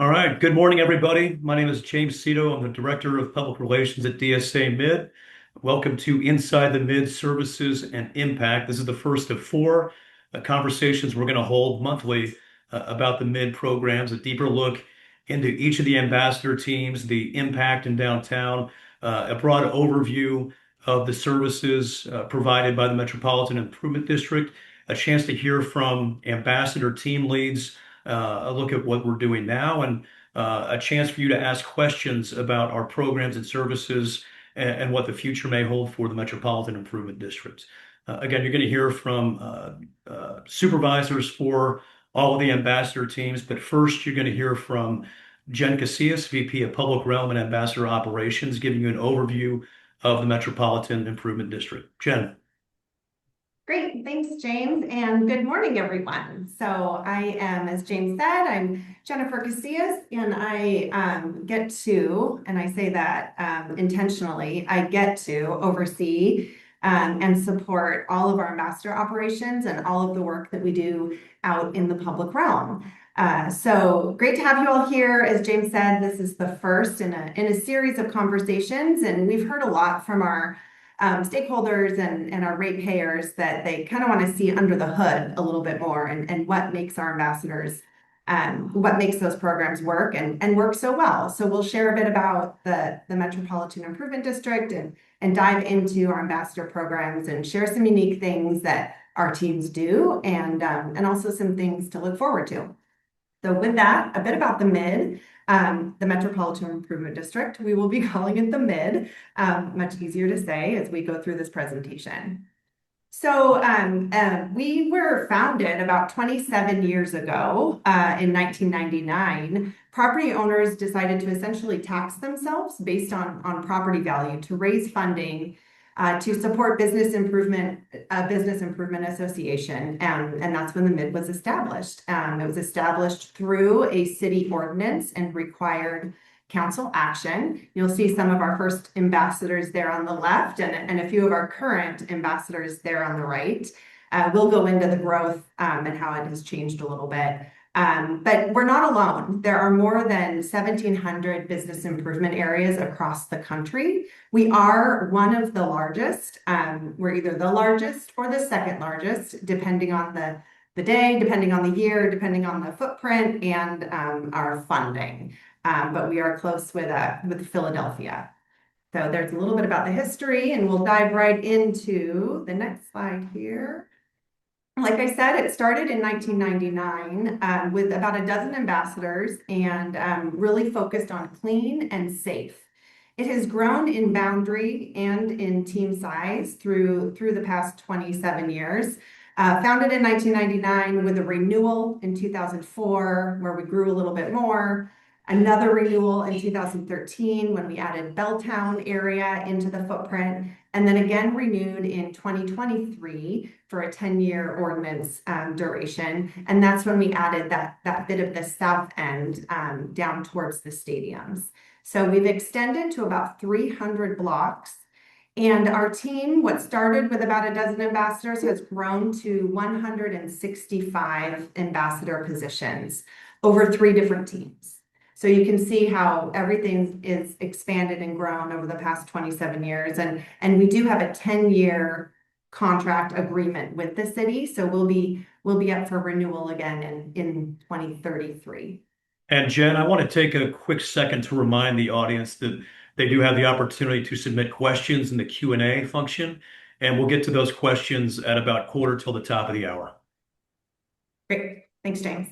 All right. Good morning, everybody. My name is James Cito. I'm the Director of Public Relations at DSA Mid. Welcome to Inside the Mid Services and Impact. This is the first of four conversations we're going to hold monthly about the Mid programs, a deeper look into each of the ambassador teams, the impact in downtown, a broad overview of the services provided by the Metropolitan Improvement District, a chance to hear from ambassador team leads, a look at what we're doing now, and a chance for you to ask questions about our programs and services and what the future may hold for the Metropolitan Improvement District. Again, you're going to hear from supervisors for all of the ambassador teams, but first you're going to hear from Jen Casillas, VP of Public Realm and Ambassador Operations, giving you an overview of the Metropolitan Improvement District. Jen. Great, thanks, James, and good morning, everyone. So I am, as James said, I'm Jennifer Casillas, and I get to, and I say that intentionally, I get to oversee and support all of our ambassador operations and all of the work that we do out in the public realm. So great to have you all here. As James said, this is the first in a series of conversations, and we've heard a lot from our stakeholders and our ratepayers that they kind of want to see under the hood a little bit more and what makes our ambassadors, what makes those programs work and work so well. So we'll share a bit about the Metropolitan Improvement District and dive into our ambassador programs and share some unique things that our teams do and also some things to look forward to. So with that, a bit about the MID, the Metropolitan Improvement District. We will be calling it the MID, much easier to say as we go through this presentation. So we were founded about 27 years ago in 1999. Property owners decided to essentially tax themselves based on property value to raise funding to support business improvement association, and that's when the MID was established. It was established through a city ordinance and required council action. You'll see some of our first ambassadors there on the left and a few of our current ambassadors there on the right. We'll go into the growth and how it has changed a little bit. But we're not alone. There are more than 1,700 business improvement areas across the country. We are one of the largest. We're either the largest or the second largest, depending on the day, depending on the year, depending on the footprint and our funding. But we are close with Philadelphia. So there's a little bit about the history, and we'll dive right into the next slide here. Like I said, it started in 1999 with about a dozen ambassadors and really focused on clean and safe. It has grown in boundary and in team size through the past 27 years. Founded in 1999 with a renewal in 2004, where we grew a little bit more. Another renewal in 2013 when we added Belltown area into the footprint, and then again renewed in 2023 for a 10-year ordinance duration. And that's when we added that bit of the south end down towards the stadiums. So we've extended to about 300 blocks. And our team, what started with about a dozen ambassadors, has grown to 165 ambassador positions over 3 different teams. So you can see how everything is expanded and grown over the past 27 years. And we do have a 10-year contract agreement with the city. So we'll be up for renewal again in 2033. And Jen, I want to take a quick second to remind the audience that they do have the opportunity to submit questions in the Q&A function, and we'll get to those questions at about quarter till the top of the hour. Great. Thanks, James.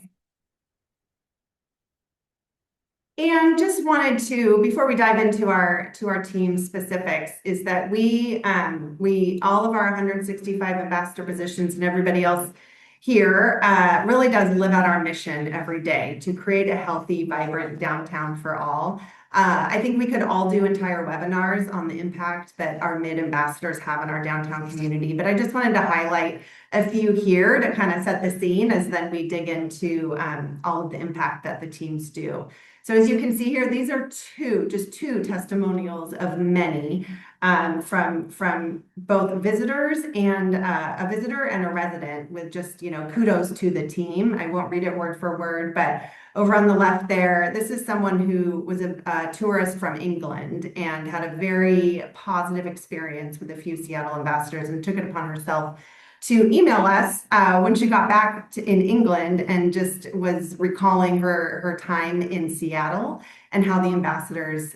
And just wanted to, before we dive into our team specifics, is that we all of our 165 ambassador positions and everybody else here really does live out our mission every day to create a healthy, vibrant downtown for all. I think we could all do entire webinars on the impact that our mid ambassadors have in our downtown community, but I just wanted to highlight a few here to kind of set the scene as then we dig into all of the impact that the teams do. So as you can see here, these are just two testimonials of many from both visitors and a visitor and a resident with just, kudos to the team. I won't read it word for word, but over on the left there, this is someone who was a tourist from England and had a very positive experience with a few Seattle ambassadors and took it upon herself to email us when she got back in England and just was recalling her time in Seattle and how the ambassadors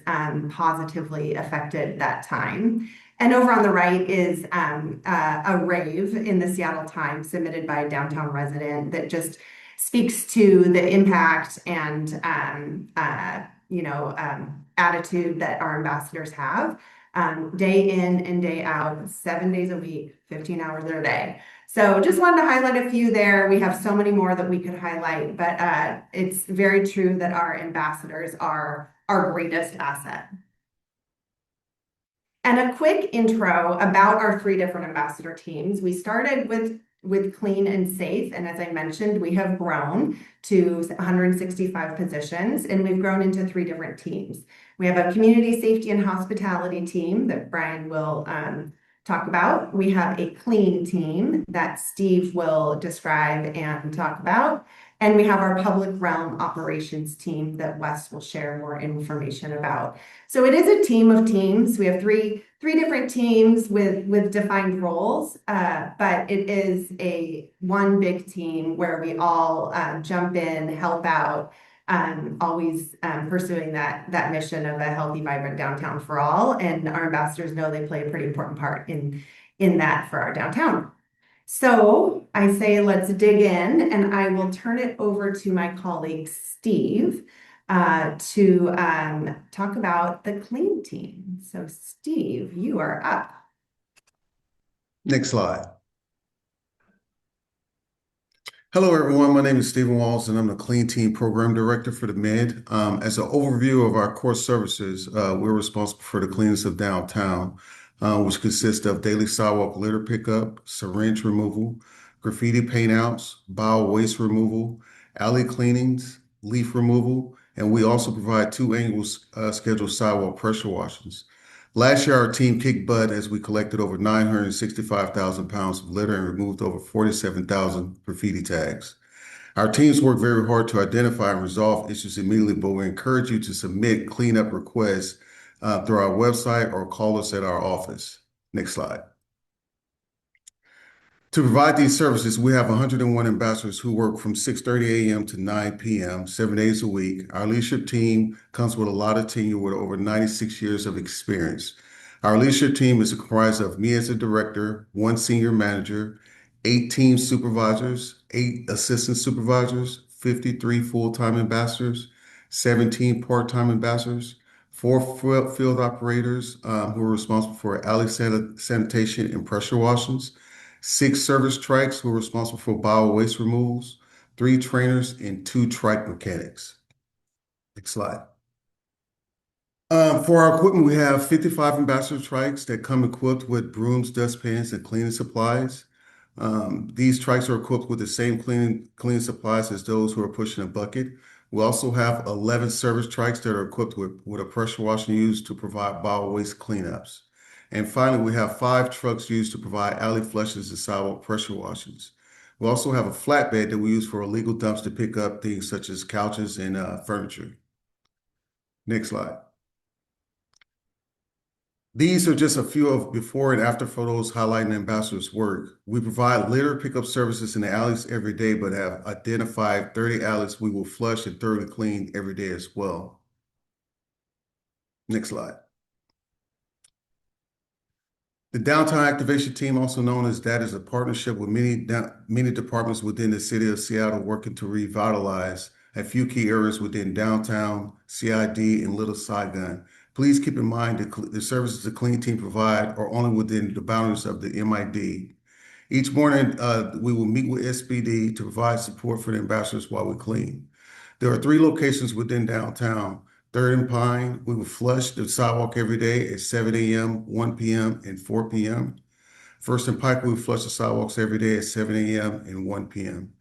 positively affected that time. And over on the right is a rave in the Seattle Times submitted by a downtown resident that just speaks to the impact and attitude that our ambassadors have day in and day out, 7 days a week, 15 hours a day. So just wanted to highlight a few there. We have so many more that we could highlight, but it's very true that our ambassadors are our greatest asset. And a quick intro about our three different ambassador teams. We started with clean and safe. And as I mentioned, we have grown to 165 positions and we've grown into three different teams. We have a community safety and hospitality team that Brian will talk about. We have a clean team that Steve will describe and talk about. And we have our public realm operations team that Wes will share more information about. So it is a team of teams. We have three different teams with defined roles, but it is one big team where we all jump in, help out, always pursuing that mission of a healthy, vibrant downtown for all. And our ambassadors know they play a pretty important part in that for our downtown. So I say let's dig in, and I will turn it over to my colleague Steve to talk about the clean team. So Steve, you are up. Next slide. Hello, everyone. My name is Stephen Walls, and I'm the Clean Team Program Director for the Med. As an overview of our core services, we're responsible for the cleanness of downtown, which consists of daily sidewalk litter pickup, syringe removal, graffiti paintouts, bio-waste removal, alley cleanings, leaf removal, and we also provide 2 annual scheduled sidewalk pressure washings. Last year, our team kicked butt as we collected over 965,000 pounds of litter and removed over 47,000 graffiti tags. Our teams work very hard to identify and resolve issues immediately, but we encourage you to submit cleanup requests through our website or call us at our office. Next slide. To provide these services, we have 101 ambassadors who work from 6:30 a.m. to 9 p.m., 7 days a week. Our leadership team comes with a lot of tenure with over 96 years of experience. Our leadership team is comprised of me as a director, 1 senior manager, 8 team supervisors, 8 assistant supervisors, 53 full-time ambassadors, 17 part-time ambassadors, 4 field operators who are responsible for alley sanitation and pressure washings, 6 service trikes who are responsible for bio-waste removals, 3 trainers, and 2 trike mechanics. Next slide. For our equipment, we have 55 ambassador trikes that come equipped with brooms, dustpans, and cleaning supplies. These trikes are equipped with the same cleaning supplies as those who are pushing a bucket. We also have 11 service trikes that are equipped with a pressure washer used to provide bio-waste cleanups. And finally, we have 5 trucks used to provide alley flushes and sidewalk pressure washings. We also have a flatbed that we use for illegal dumps to pick up things such as couches and furniture. Next slide. These are just a few of before and after photos highlighting the ambassador's work. We provide litter pickup services in the alleys every day, but have identified 30 alleys we will flush and thoroughly clean every day as well. Next slide. The Downtown Activation Team, also known as DAT, is a partnership with many departments within the city of Seattle working to revitalize a few key areas within downtown, CID, and Little Saigon. Please keep in mind that the services the Clean Team provide are only within the boundaries of the MID. Each morning, we will meet with SPD to provide support for the ambassadors while we clean. There are 3 locations within downtown: Third and Pine, we will flush the sidewalk every day at 7 a.m., 1 p.m., and 4 p.m. First and Pike, we will flush the sidewalks every day at 7 a.m. and 1 p.m.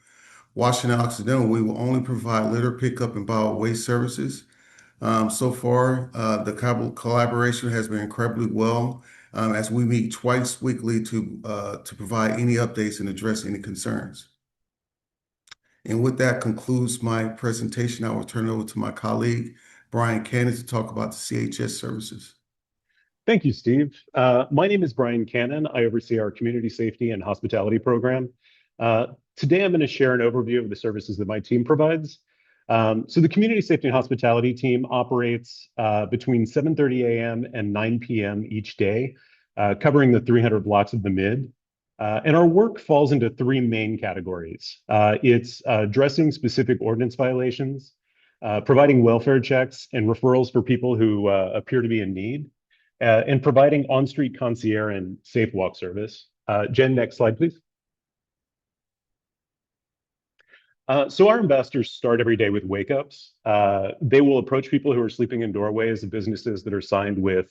Washington Occidental, we will only provide litter pickup and bottled waste services. So far, the collaboration has been incredibly well, as we meet twice weekly to provide any updates and address any concerns. And with that concludes my presentation. I will turn it over to my colleague, Brian Cannon, to talk about the CHS services. Thank you, Steve. My name is Brian Cannon. I oversee our community safety and hospitality program. Today, I'm going to share an overview of the services that my team provides. So the community safety and hospitality team operates between 7:30 a.m. and 9 p.m. each day, covering the 300 blocks of the Mid. And our work falls into three main categories. It's addressing specific ordinance violations, providing welfare checks and referrals for people who appear to be in need, and providing on-street concierge and safe walk service. Jen, next slide, please. So our ambassadors start every day with wake-ups. They will approach people who are sleeping in doorways of businesses that are signed with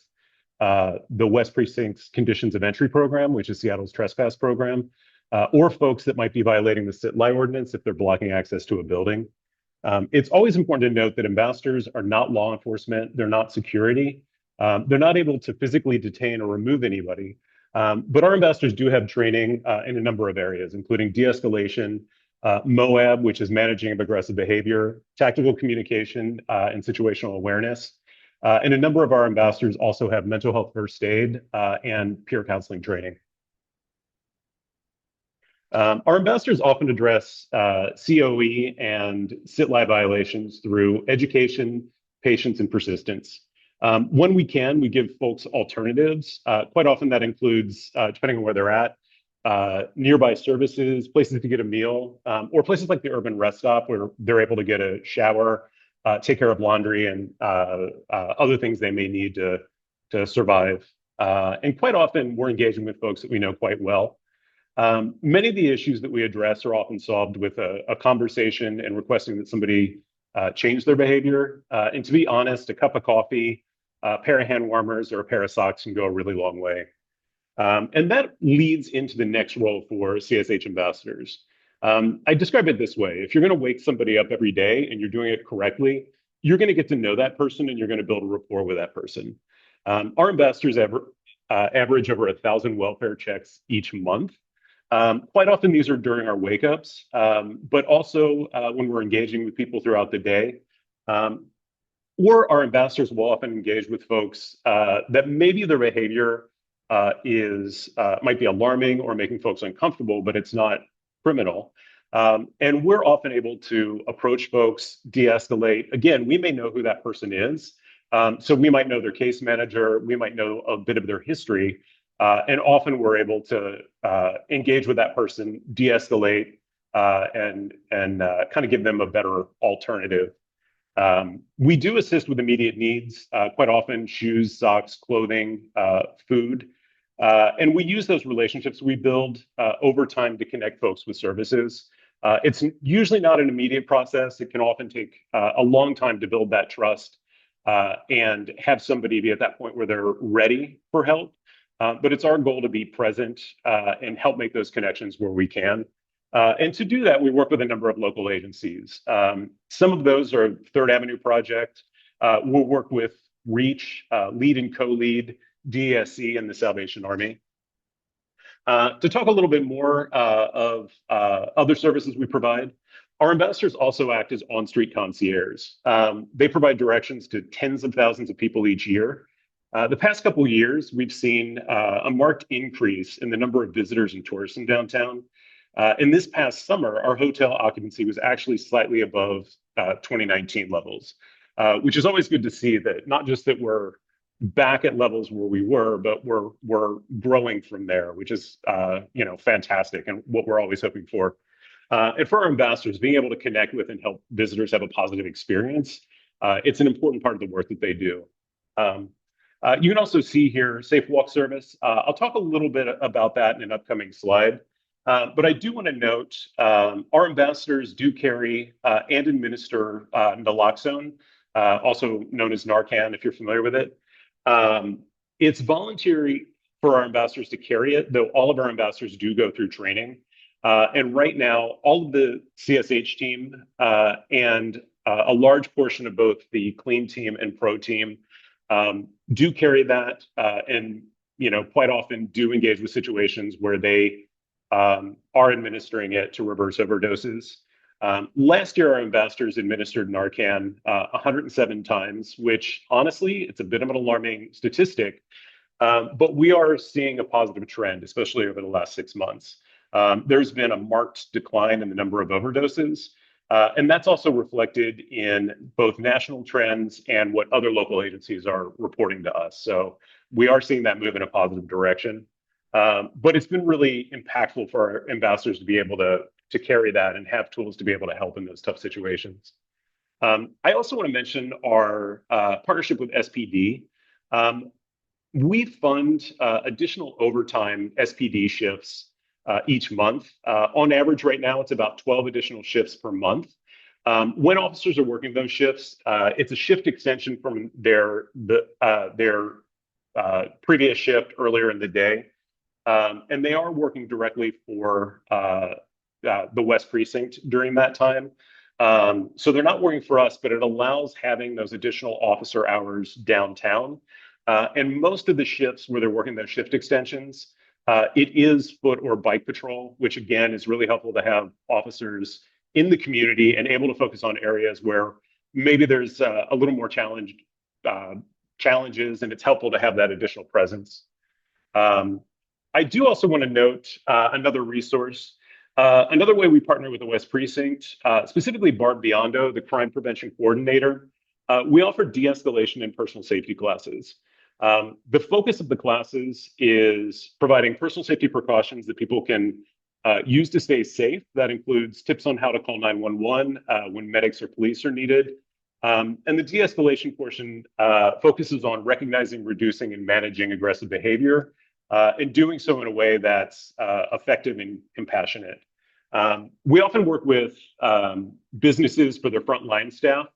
the West Precinct's Conditions of Entry program, which is Seattle's trespass program, or folks that might be violating the sit-lie ordinance if they're blocking access to a building. It's always important to note that ambassadors are not law enforcement. They're not security. They're not able to physically detain or remove anybody. But our ambassadors do have training in a number of areas, including de-escalation, MOAB, which is managing of aggressive behavior, tactical communication, and situational awareness. And a number of our ambassadors also have mental health first aid and peer counseling training. Our ambassadors often address COE and sit-lie violations through education, patience, and persistence. When we can, we give folks alternatives. Quite often that includes, depending on where they're at, nearby services, places to get a meal, or places like the urban rest stop where they're able to get a shower, take care of laundry and other things they may need to survive. And quite often we're engaging with folks that we know quite well. Many of the issues that we address are often solved with a conversation and requesting that somebody change their behavior. And to be honest, a cup of coffee, a pair of hand warmers, or a pair of socks can go a really long way. And that leads into the next role for CSH ambassadors. I describe it this way. If you're going to wake somebody up every day and you're doing it correctly, you're going to get to know that person and you're going to build a rapport with that person. Our ambassadors average over 1,000 welfare checks each month. Quite often these are during our wake-ups, but also when we're engaging with people throughout the day. Or our ambassadors will often engage with folks that maybe their behavior might be alarming or making folks uncomfortable, but it's not criminal. And we're often able to approach folks, de-escalate. Again, we may know who that person is. So we might know their case manager, we might know a bit of their history, and often we're able to engage with that person, de-escalate, and kind of give them a better alternative. We do assist with immediate needs, quite often shoes, socks, clothing, food. And we use those relationships we build over time to connect folks with services. It's usually not an immediate process. It can often take a long time to build that trust and have somebody be at that point where they're ready for help. But it's our goal to be present and help make those connections where we can. And to do that, we work with a number of local agencies. Some of those are Third Avenue Project. We'll work with REACH, Lead and Co-Lead, DESC, and the Salvation Army. To talk a little bit more of other services we provide, our ambassadors also act as on-street concierges. They provide directions to tens of thousands of people each year. The past couple of years, we've seen a marked increase in the number of visitors and tourists in downtown. In this past summer, our hotel occupancy was actually slightly above 2019 levels, which is always good to see that not just that we're back at levels where we were, but we're growing from there, which is fantastic and what we're always hoping for. And for our ambassadors, being able to connect with and help visitors have a positive experience, it's an important part of the work that they do. You can also see here Safe Walk service. I'll talk a little bit about that in an upcoming slide. But I do want to note our ambassadors do carry and administer naloxone, also known as Narcan, if you're familiar with it. It's voluntary for our ambassadors to carry it, though all of our ambassadors do go through training. And right now, all of the CSH team and a large portion of both the clean team and pro team do carry that, and quite often do engage with situations where they are administering it to reverse overdoses. Last year, our ambassadors administered Narcan 107 times, which honestly, it's a bit of an alarming statistic, but we are seeing a positive trend, especially over the last 6 months. There's been a marked decline in the number of overdoses, and that's also reflected in both national trends and what other local agencies are reporting to us. So we are seeing that move in a positive direction. But it's been really impactful for our ambassadors to be able to carry that and have tools to be able to help in those tough situations. I also want to mention our partnership with SPD. We fund additional overtime SPD shifts each month. On average, right now, it's about 12 additional shifts per month. When officers are working those shifts, it's a shift extension from their previous shift earlier in the day. And they are working directly for the West Precinct during that time. So they're not working for us, but it allows having those additional officer hours downtown. And most of the shifts where they're working those shift extensions, it is foot or bike patrol, which again is really helpful to have officers in the community and able to focus on areas where maybe there's a little more challenges, and it's helpful to have that additional presence. I do also want to note another resource. Another way we partner with the West Precinct, specifically Barb Biondo, the crime prevention coordinator, we offer de-escalation and personal safety classes. The focus of the classes is providing personal safety precautions that people can use to stay safe. That includes tips on how to call 911 when medics or police are needed. And the de-escalation portion focuses on recognizing, reducing, and managing aggressive behavior, and doing so in a way that's effective and compassionate. We often work with businesses for their frontline staff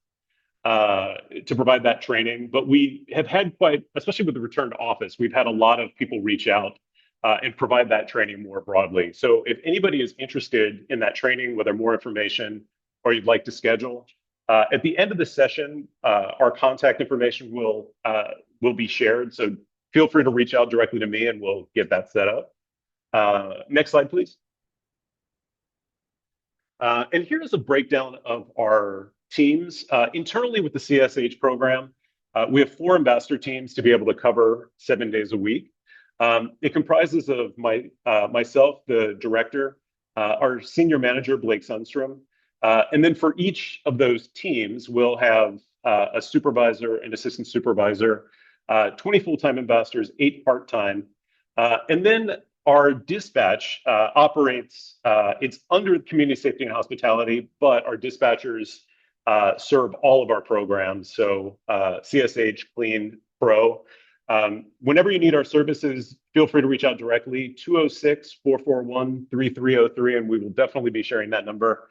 to provide that training, but we have had especially with the return to office, we've had a lot of people reach out and provide that training more broadly. So if anybody is interested in that training, whether more information or you'd like to schedule, at the end of the session, our contact information will be shared. So feel free to reach out directly to me and we'll get that set up. Next slide, please. And here's a breakdown of our teams. Internally with the CSH program, we have 4 ambassador teams to be able to cover 7 days a week. It comprises of myself, the director, our senior manager, Blake Sundstrom. And then for each of those teams, we'll have a supervisor and assistant supervisor, 20 full-time ambassadors, 8 part-time. And then our dispatch operates, it's under community safety and hospitality, but our dispatchers serve all of our programs. So CSH, Clean, Pro. Whenever you need our services, feel free to reach out directly, 206-441-3303, and we will definitely be sharing that number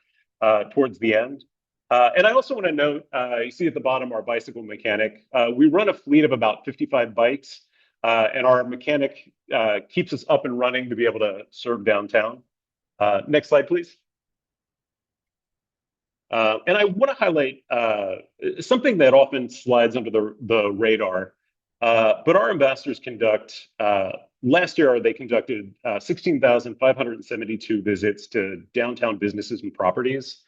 towards the end. And I also want to note, you see at the bottom our bicycle mechanic. We run a fleet of about 55 bikes, and our mechanic keeps us up and running to be able to serve downtown. Next slide, please. And I want to highlight something that often slides under the radar, but our ambassadors conduct, last year they conducted 16,572 visits to downtown businesses and properties.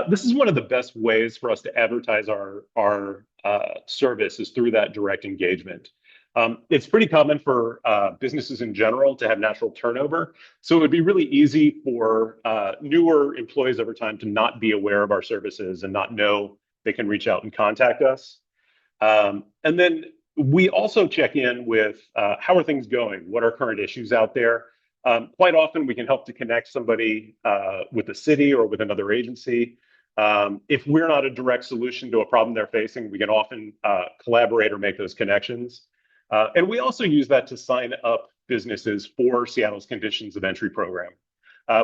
This is one of the best ways for us to advertise our service is through that direct engagement. It's pretty common for businesses in general to have natural turnover. So it would be really easy for newer employees over time to not be aware of our services and not know they can reach out and contact us. And then we also check in with how are things going? What are current issues out there? Quite often we can help to connect somebody with the city or with another agency. If we're not a direct solution to a problem they're facing, we can often collaborate or make those connections. And we also use that to sign up businesses for Seattle's Conditions of Entry program.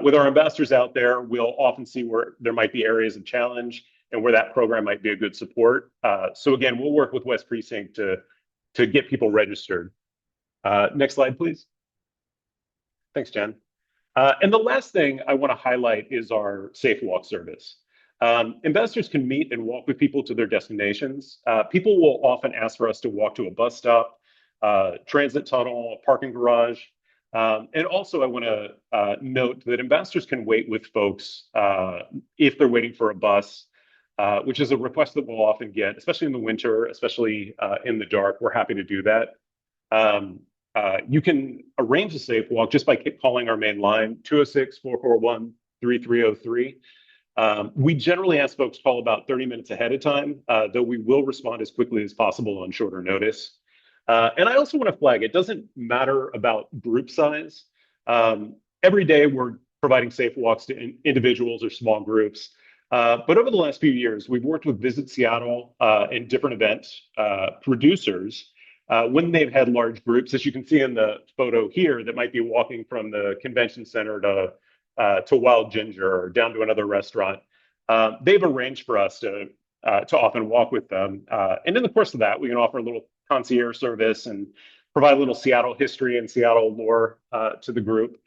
With our ambassadors out there, we'll often see where there might be areas of challenge, and where that program might be a good support. So again, we'll work with West Precinct to get people registered. Next slide, please. Thanks, Jen. And the last thing I want to highlight is our Safe Walk service. Ambassadors can meet and walk with people to their destinations. People will often ask for us to walk to a bus stop, transit tunnel, a parking garage. And also I want to note that ambassadors can wait with folks if they're waiting for a bus, which is a request that we'll often get, especially in the winter, especially in the dark. We're happy to do that. You can arrange a safe walk just by calling our main line, 206-441-3303. We generally ask folks to call about 30 minutes ahead of time, though we will respond as quickly as possible on shorter notice. And I also want to flag, it doesn't matter about group size. Every day we're providing safe walks to individuals or small groups. But over the last few years, we've worked with Visit Seattle and different event producers when they've had large groups, as you can see in the photo here, that might be walking from the convention center to Wild Ginger or down to another restaurant. They've arranged for us to often walk with them. And in the course of that, we can offer a little concierge service and provide a little Seattle history and Seattle lore to the group.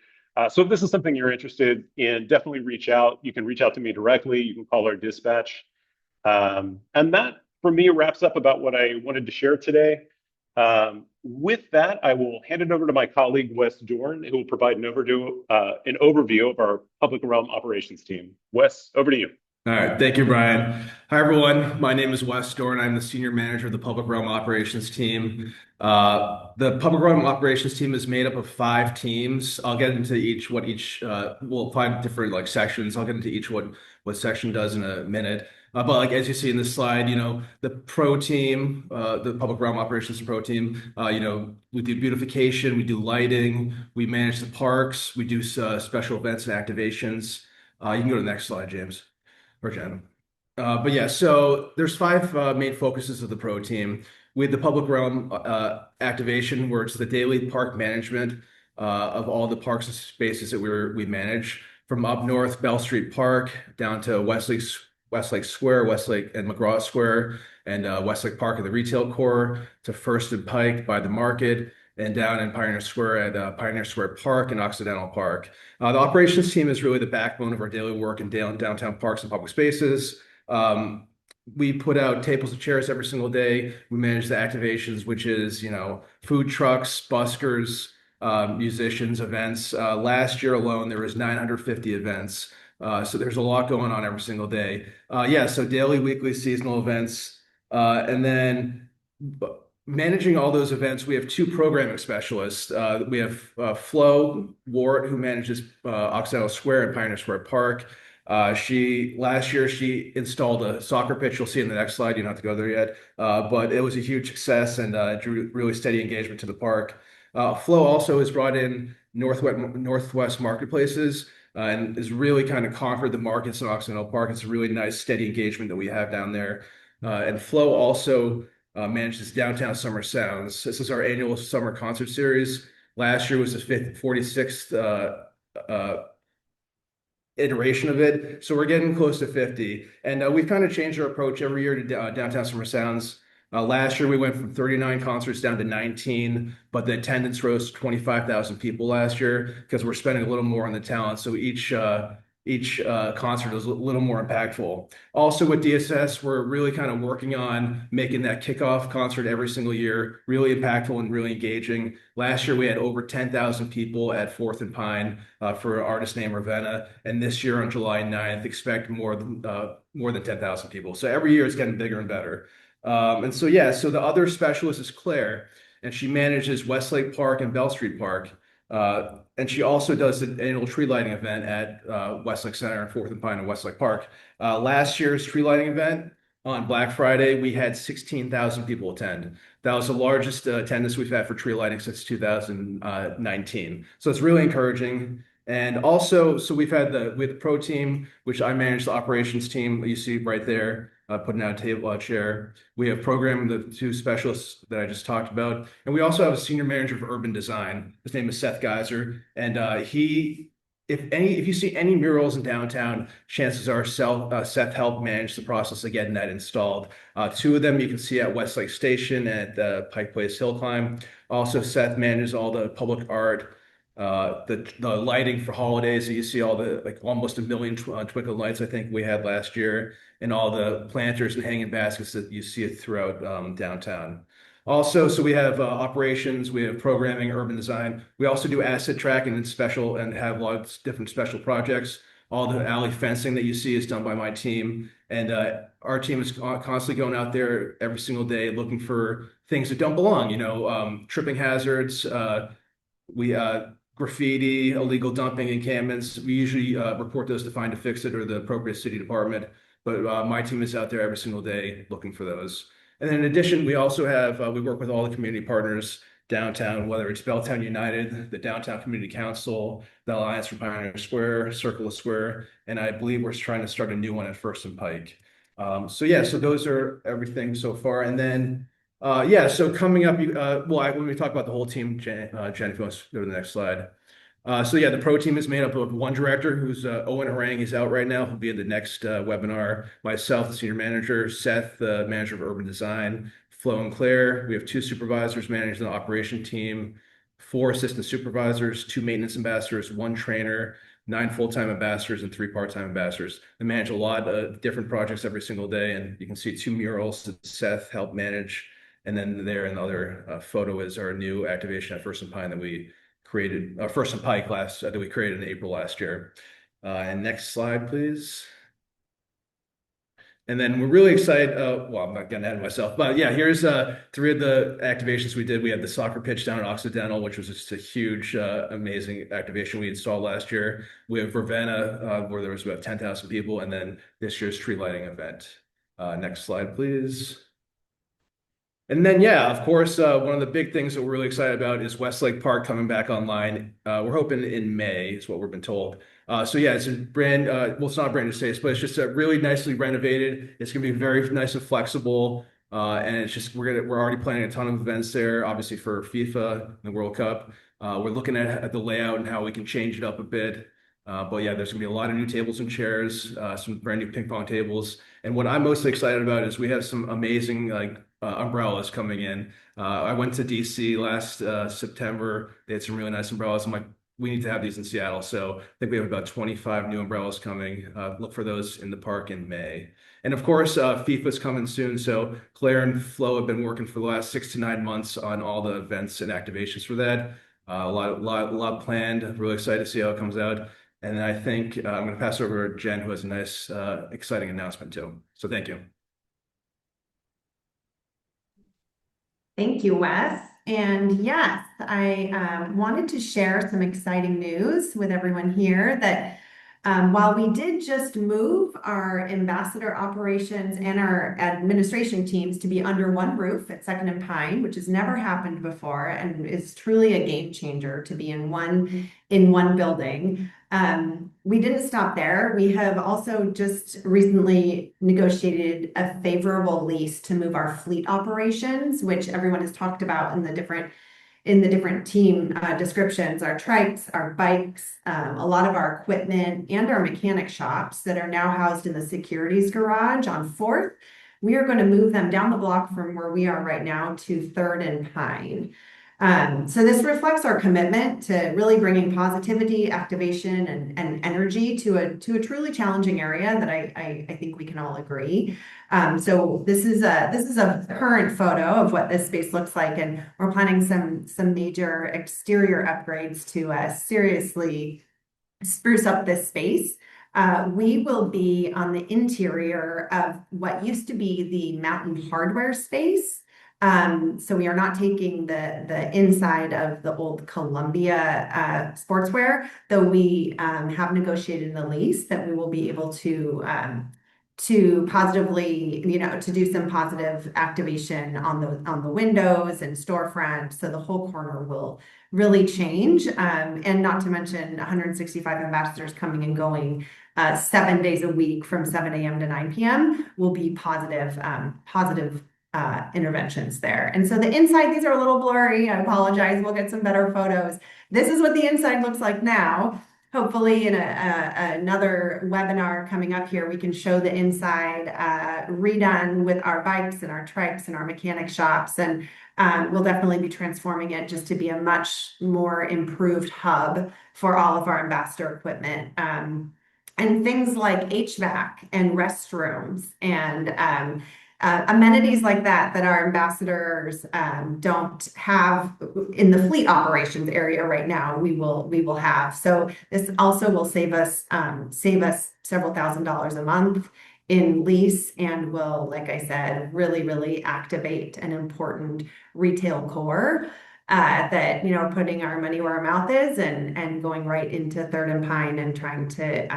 So if this is something you're interested in, definitely reach out. You can reach out to me directly. You can call our dispatch. And that, for me, wraps up about what I wanted to share today. With that, I will hand it over to my colleague, Wes Dorn, who will provide an overview of our public realm operations team. Wes, over to you. All right, thank you, Brian. Hi, everyone. My name is Wes Dorn. I'm the senior manager of the Public Realm Operations team. The Public Realm Operations team is made up of 5 teams. I'll get into well, 5 different sections. I'll get into each what section does in a minute. But as you see in this slide, the pro team, the Public Realm Operations Pro team, we do beautification, we do lighting, we manage the parks, we do special events and activations. You can go to the next slide, James. Or Jen. But yeah, so there's 5 main focuses of the pro team. We have the public realm activation, where it's the daily park management of all the parks and spaces that we manage, from up north Bell Street Park down to Westlake Square, Westlake and McGraw Square, and Westlake Park in the retail core, to First and Pike by the market, and down in Pioneer Square at Pioneer Square Park and Occidental Park. The operations team is really the backbone of our daily work in downtown parks and public spaces. We put out tables and chairs every single day. We manage the activations, which is, food trucks, buskers, musicians, events. Last year alone, there was 950 events. So there's a lot going on every single day. So daily, weekly, seasonal events. And then managing all those events, we have 2 programming specialists. We have Flo Ward, who manages Occidental Square and Pioneer Square Park. Last year she installed a soccer pitch. You'll see in the next slide. You don't have to go there yet. But it was a huge success and drew really steady engagement to the park. Flo also has brought in Northwest marketplaces and has really kind of conquered the markets in Occidental Park. It's a really nice, steady engagement that we have down there. And Flo also manages Downtown Summer Sounds. This is our annual summer concert series. Last year was the 46th iteration of it. So we're getting close to 50. And we've kind of changed our approach every year to Downtown Summer Sounds. Last year we went from 39 concerts down to 19, but the attendance rose to 25,000 people last year because we're spending a little more on the talent. So each concert is a little more impactful. Also with DSS, we're really kind of working on making that kickoff concert every single year really impactful and really engaging. Last year we had over 10,000 people at 4th and Pine for an artist named Ravenna, and this year on July 9th expect more than 10,000 people. So every year it's getting bigger and better. So the other specialist is Claire, and she manages Westlake Park and Bell Street Park. And she also does an annual tree lighting event at Westlake Center and 4th and Pine and Westlake Park. Last year's tree lighting event on Black Friday, we had 16,000 people attend. That was the largest attendance we've had for tree lighting since 2019. So it's really encouraging. And also, so we have the pro team, which I manage the operations team you see right there, putting out a table, chair. We have programmed the 2 specialists that I just talked about. And we also have a senior manager of urban design. His name is Seth Geiser. And he if you see any murals in downtown, chances are Seth helped manage the process of getting that installed. Two of them you can see at Westlake Station at Pike Place Hill Climb. Also, Seth manages all the public art, the lighting for holidays. So you see all the like almost a million twinkle lights I think we had last year, and all the planters and hanging baskets that you see throughout downtown. Also, so we have operations, we have programming, urban design. We also do asset tracking and have lots of different special projects. All the alley fencing that you see is done by my team. And our team is constantly going out there every single day looking for things that don't belong, tripping hazards, we graffiti, illegal dumping encampments. We usually report those to Find a Fix It or the appropriate city department. But my team is out there every single day looking for those. And then in addition, we also have we work with all the community partners downtown, whether it's Belltown United, the Downtown Community Council, the Alliance for Pioneer Square, Circle of Square, and I believe we're trying to start a new one at First and Pike. So yeah, so those are everything so far. And then yeah, so coming up, when we talk about the whole team, Jen, if you want to go to the next slide. So yeah, the pro team is made up of one director who's Owen Harang. He's out right now. He'll be in the next webinar. Myself, the senior manager, Seth, the manager of urban design, Flo and Claire. We have two supervisors managing the operation team, four assistant supervisors, two maintenance ambassadors, one trainer, 9 full-time ambassadors, and 3 part-time ambassadors. They manage a lot of different projects every single day, and you can see 2 murals that Seth helped manage. And then there another photo is our new activation at First and Pine that we created, First and Pike that we created in April last year. And next slide, please. And then we're really excited. Well, I'm not getting ahead of myself, but yeah, here's 3 of the activations we did. We had the soccer pitch down at Occidental, which was just a huge, amazing activation we installed last year. We have Ravenna, where there was about 10,000 people, and then this year's tree lighting event. Next slide, please. And then, yeah, of course, one of the big things that we're really excited about is Westlake Park coming back online. We're hoping in May is what we've been told. So yeah, it's a well, it's not a brand new space, but it's just really nicely renovated. It's gonna be very nice and flexible. And it's just, we're already planning a ton of events there, obviously for FIFA and the World Cup. We're looking at the layout and how we can change it up a bit. But yeah, there's gonna be a lot of new tables and chairs, some brand new ping pong tables. And what I'm mostly excited about is we have some amazing umbrellas coming in. I went to DC last September. They had some really nice umbrellas. I'm like, we need to have these in Seattle. So I think we have about 25 new umbrellas coming. Look for those in the park in May. And of course, FIFA's coming soon. So Claire and Flo have been working for the last 6 to 9 months on all the events and activations for that. A lot planned. Really excited to see how it comes out. And then I think I'm going to pass over to Jen, who has a nice, exciting announcement too. So thank you. Thank you, Wes. And yes, I wanted to share some exciting news with everyone here that while we did just move our ambassador operations and our administration teams to be under one roof at Second and Pine, which has never happened before and is truly a game changer to be in one building. We didn't stop there. We have also just recently negotiated a favorable lease to move our fleet operations, which everyone has talked about in the different team descriptions, our trikes, our bikes, a lot of our equipment, and our mechanic shops that are now housed in the securities garage on 4th. We are going to move them down the block from where we are right now to 3rd and Pine. So this reflects our commitment to really bringing positivity, activation, and energy to a truly challenging area that I think we can all agree. So this is a current photo of what this space looks like, and we're planning some major exterior upgrades to seriously spruce up this space. We will be on the interior of what used to be the Mountain Hardware space. So we are not taking the inside of the old Columbia sportswear, though we have negotiated in the lease that we will be able to positively, to do some positive activation on the windows and storefront. So the whole corner will really change, and not to mention 165 ambassadors coming and going 7 days a week from 7 a.m. to 9 p.m. will be positive interventions there. And so the inside, these are a little blurry. I apologize. We'll get some better photos. This is what the inside looks like now. hopefully in another webinar coming up here, we can show the inside redone with our bikes and our trikes and our mechanic shops. And we'll definitely be transforming it just to be a much more improved hub for all of our ambassador equipment. And things like HVAC and restrooms and amenities like that our ambassadors don't have in the fleet operations area right now. We will have. So this also will save us several $1,000s a month in lease, and will, like I said, really activate an important retail core that, you know, putting our money where our mouth is and going right into Third and Pine and trying to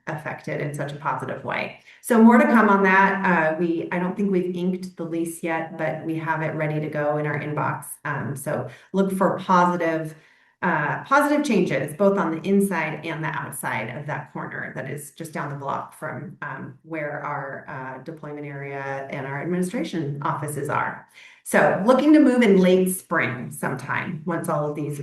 affect it in such a positive way. So more to come on that. I don't think we've inked the lease yet, but we have it ready to go in our inbox. So look for positive changes both on the inside and the outside of that corner that is just down the block from where our deployment area and our administration offices are. So looking to move in late spring sometime once all of these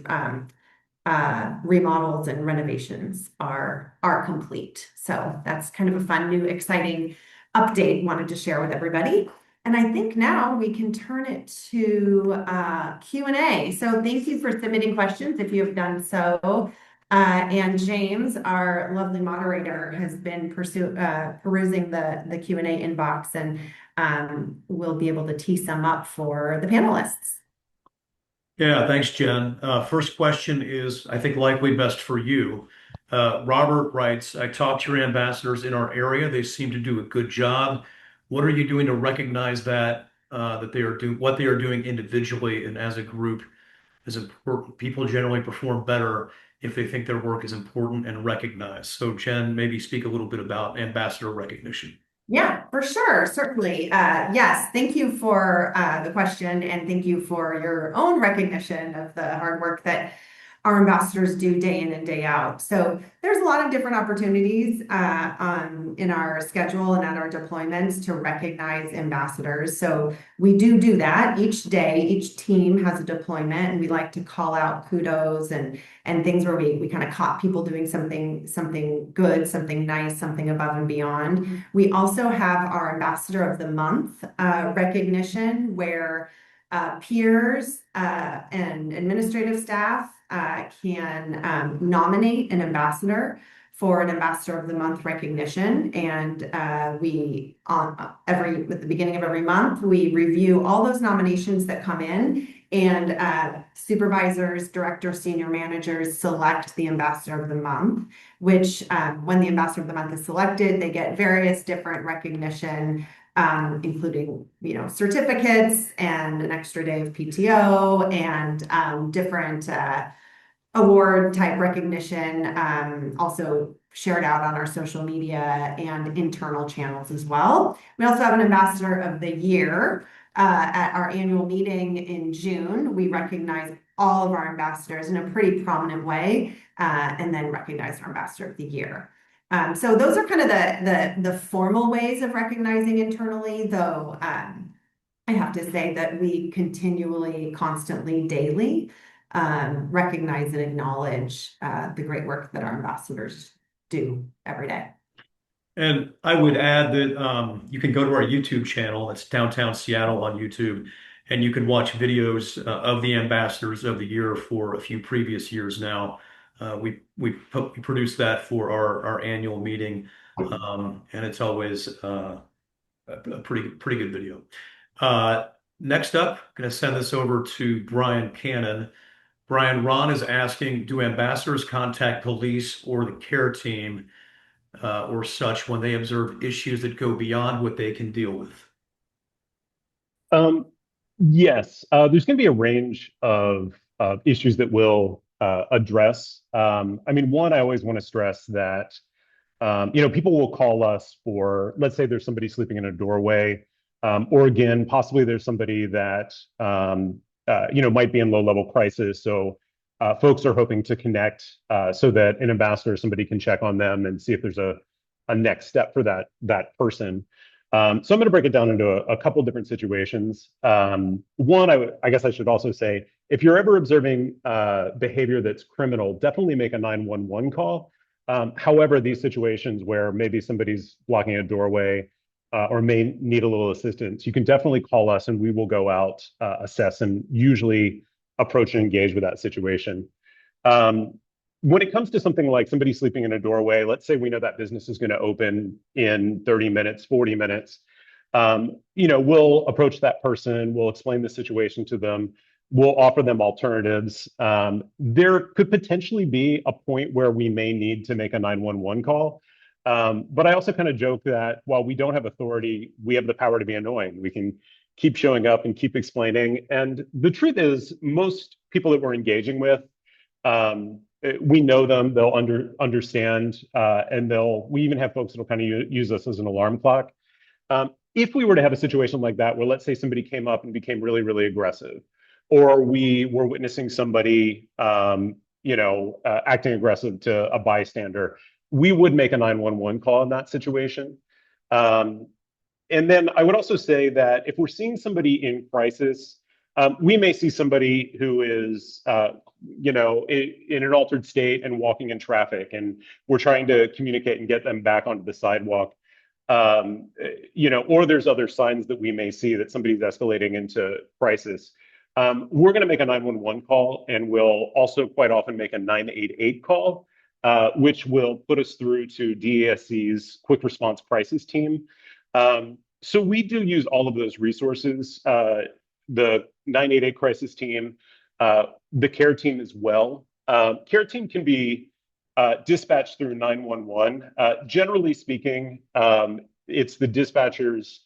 remodels and renovations are complete. So that's kind of a fun, new, exciting update wanted to share with everybody. And I think now we can turn it to Q&A. So thank you for submitting questions if you have done so. And James, our lovely moderator, has been perusing the Q&A inbox, and we'll be able to tee some up for the panelists. Yeah, thanks, Jen. First question is, I think, likely best for you. Robert writes, I talked to your ambassadors in our area. They seem to do a good job. What are you doing to recognize that they are doing what they are doing individually and as a group is important? People generally perform better if they think their work is important and recognized. So, Jen, maybe speak a little bit about ambassador recognition. Yeah, for sure. Certainly. Yes. Thank you for the question, and thank you for your own recognition of the hard work that our ambassadors do day in and day out. So there's a lot of different opportunities in our schedule and at our deployments to recognize ambassadors. So we do that each day. Each team has a deployment, and we like to call out kudos and things where we kind of caught people doing something good, something nice, something above and beyond. We also have our Ambassador of the Month recognition, where peers and administrative staff can nominate an ambassador for an Ambassador of the Month recognition. And at the beginning of every month, we review all those nominations that come in, and supervisors, directors, senior managers select the Ambassador of the Month, which when the Ambassador of the Month is selected, they get various different recognition, including, you know, certificates and an extra day of PTO and different award type recognition, also shared out on our social media and internal channels as well. We also have an Ambassador of the Year. At our annual meeting in June, we recognize all of our ambassadors in a pretty prominent way, and then recognize our Ambassador of the Year. So those are kind of the formal ways of recognizing internally, though I have to say that we continually, constantly, daily recognize and acknowledge the great work that our ambassadors do every day. And I would add that you can go to our YouTube channel. It's Downtown Seattle on YouTube, and you can watch videos of the ambassadors of the year for a few previous years now. We produced that for our annual meeting, and it's always a pretty good video. Next up, I'm going to send this over to Brian Cannon. Brian, Ron is asking, do ambassadors contact police or the care team or such when they observe issues that go beyond what they can deal with? Yes, there's going to be a range of issues that we'll address. I mean, one, I always want to stress that, you know, people will call us for, let's say there's somebody sleeping in a doorway, or again, possibly there's somebody that, you know, might be in low-level crisis. So folks are hoping to connect so that an ambassador, somebody can check on them and see if there's a next step for that person. So I'm going to break it down into a couple different situations. One, I guess I should also say, if you're ever observing behavior that's criminal, definitely make a 911 call. However, these situations where maybe somebody's blocking a doorway or may need a little assistance, you can definitely call us and we will go out, assess, and usually approach and engage with that situation. When it comes to something like somebody sleeping in a doorway, let's say we know that business is going to open in 30 minutes, 40 minutes. We'll approach that person, we'll explain the situation to them, we'll offer them alternatives. There could potentially be a point where we may need to make a 911 call. But I also kind of joke that while we don't have authority, we have the power to be annoying. We can keep showing up and keep explaining. And the truth is, most people that we're engaging with, we know them, they'll understand, and we even have folks that'll kind of use us as an alarm clock. If we were to have a situation like that, where let's say somebody came up and became really, really aggressive, or we were witnessing somebody, acting aggressive to a bystander, we would make a 911 call in that situation. And then I would also say that if we're seeing somebody in crisis, we may see somebody who is, in an altered state and walking in traffic, and we're trying to communicate and get them back onto the sidewalk. Or there's other signs that we may see that somebody's escalating into crisis. We're going to make a 911 call, and we'll also quite often make a 988 call, which will put us through to DESC's quick response crisis team. So we do use all of those resources, the 988 crisis team, the care team as well. Care team can be dispatched through 911. Generally speaking, it's the dispatcher's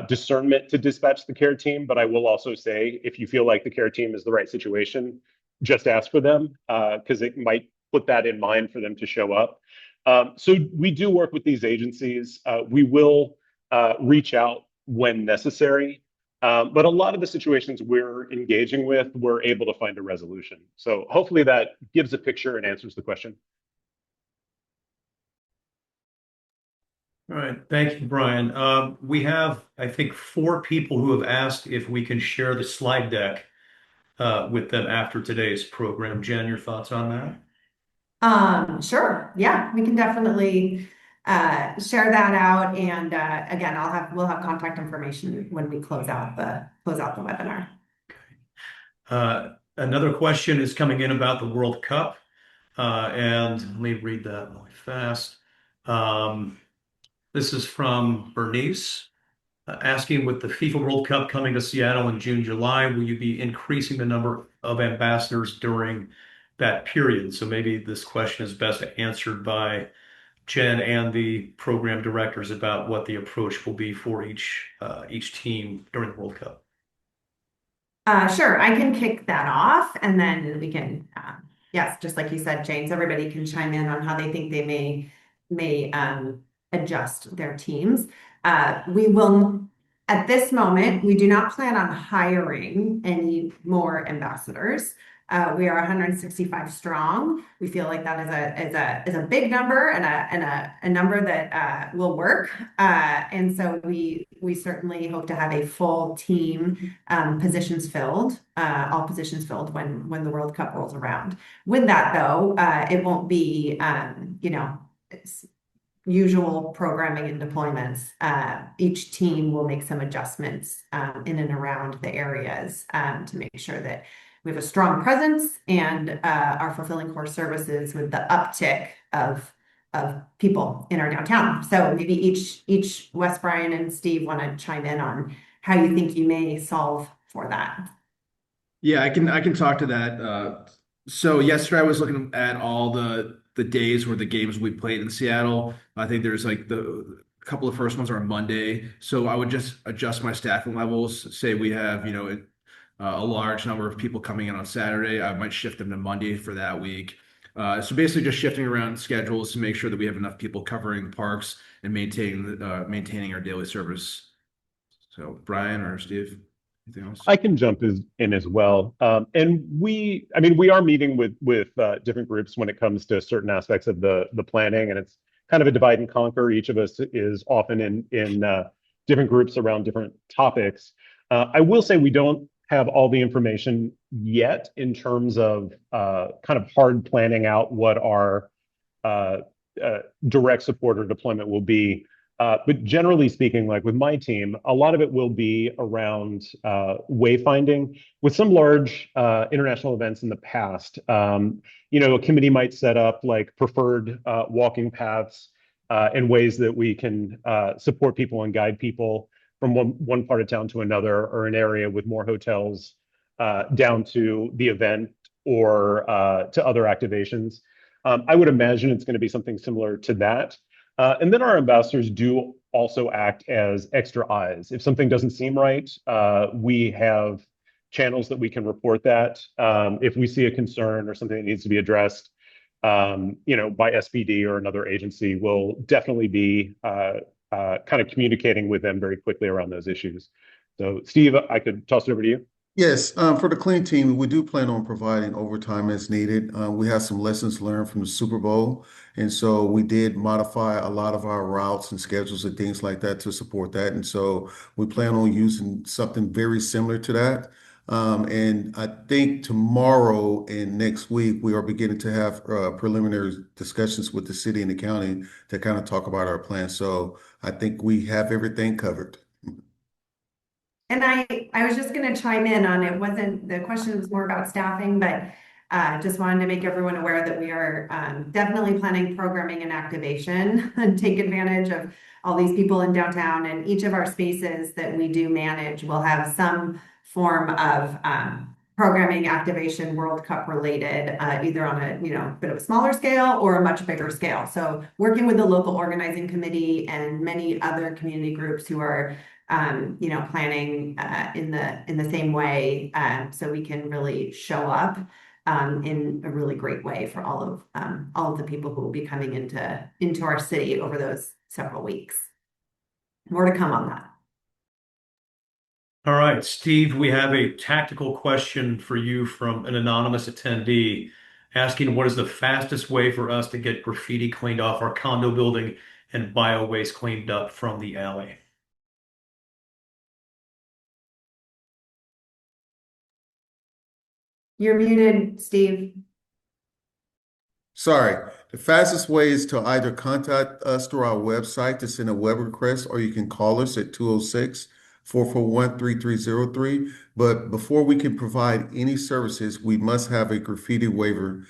discernment to dispatch the care team, but I will also say, if you feel like the care team is the right situation, just ask for them, because it might put that in mind for them to show up. So we do work with these agencies. We will reach out when necessary. But a lot of the situations we're engaging with, we're able to find a resolution. So hopefully that gives a picture and answers the question. All right, thank you, Brian. We have, I think, 4 people who have asked if we can share the slide deck with them after today's program. Jen, your thoughts on that? Sure. Yeah, we can definitely share that out. And again, we'll have contact information when we close out the webinar. Another question is coming in about the World Cup, and let me read that really fast. This is from Bernice, asking, with the FIFA World Cup coming to Seattle in June, July, will you be increasing the number of ambassadors during that period? So maybe this question is best answered by Jen and the program directors about what the approach will be for each team during the World Cup. Sure, I can kick that off, and then we can, yes, just like you said, James, everybody can chime in on how they think they may adjust their teams. We will, at this moment, we do not plan on hiring any more ambassadors. We are 165 strong. We feel like that is a big number and a number that will work. And so we certainly hope to have a full team, positions filled, all positions filled when the World Cup rolls around. With that, though, it won't be usual programming and deployments. Each team will make some adjustments in and around the areas to make sure that we have a strong presence and are fulfilling core services with the uptick of people in our downtown. So maybe each Wes, Brian, and Steve want to chime in on how you think you may solve for that. Yeah, I can talk to that. So yesterday I was looking at all the days where the games we played in Seattle. I think there's like the couple of first ones are on Monday. So I would just adjust my staffing levels. Say we have, a large number of people coming in on Saturday. I might shift them to Monday for that week. So basically just shifting around schedules to make sure that we have enough people covering the parks and maintaining our daily service. So Brian or Steve, anything else? I can jump in as well. And we are meeting with different groups when it comes to certain aspects of the planning, and it's kind of a divide and conquer. Each of us is often in different groups around different topics. I will say we don't have all the information yet in terms of kind of hard planning out what our direct support or deployment will be. But generally speaking, like with my team, a lot of it will be around wayfinding. With some large international events in the past, a committee might set up like preferred walking paths and ways that we can support people and guide people from one part of town to another, or an area with more hotels down to the event or to other activations. I would imagine it's going to be something similar to that. And then our ambassadors do also act as extra eyes. If something doesn't seem right, we have channels that we can report that. If we see a concern or something that needs to be addressed, by SPD or another agency, we'll definitely be kind of communicating with them very quickly around those issues. So, Steve, I could toss it over to you. Yes, for the clean team, we do plan on providing overtime as needed. We have some lessons learned from the Super Bowl, and so we did modify a lot of our routes and schedules and things like that to support that. And so we plan on using something very similar to that. And I think tomorrow and next week, we are beginning to have preliminary discussions with the city and the county to kind of talk about our plan. So I think we have everything covered. And I was just going to chime in on it. Wasn't the question was more about staffing, but just wanted to make everyone aware that we are definitely planning programming and activation and take advantage of all these people in downtown. And each of our spaces that we do manage will have some form of programming, activation, World Cup related, either on a bit of a smaller scale or a much bigger scale. So working with the local organizing committee and many other community groups who are planning in the same way, so we can really show up in a really great way for all of the people who will be coming into our city over those several weeks. More to come on that. All right, Steve, we have a tactical question for you from an anonymous attendee asking what is the fastest way for us to get graffiti cleaned off our condo building and bio waste cleaned up from the alley? You're muted, Steve. Sorry, the fastest way is to either contact us through our website to send a web request, or you can call us at 206-441-3303. But before we can provide any services, we must have a graffiti waiver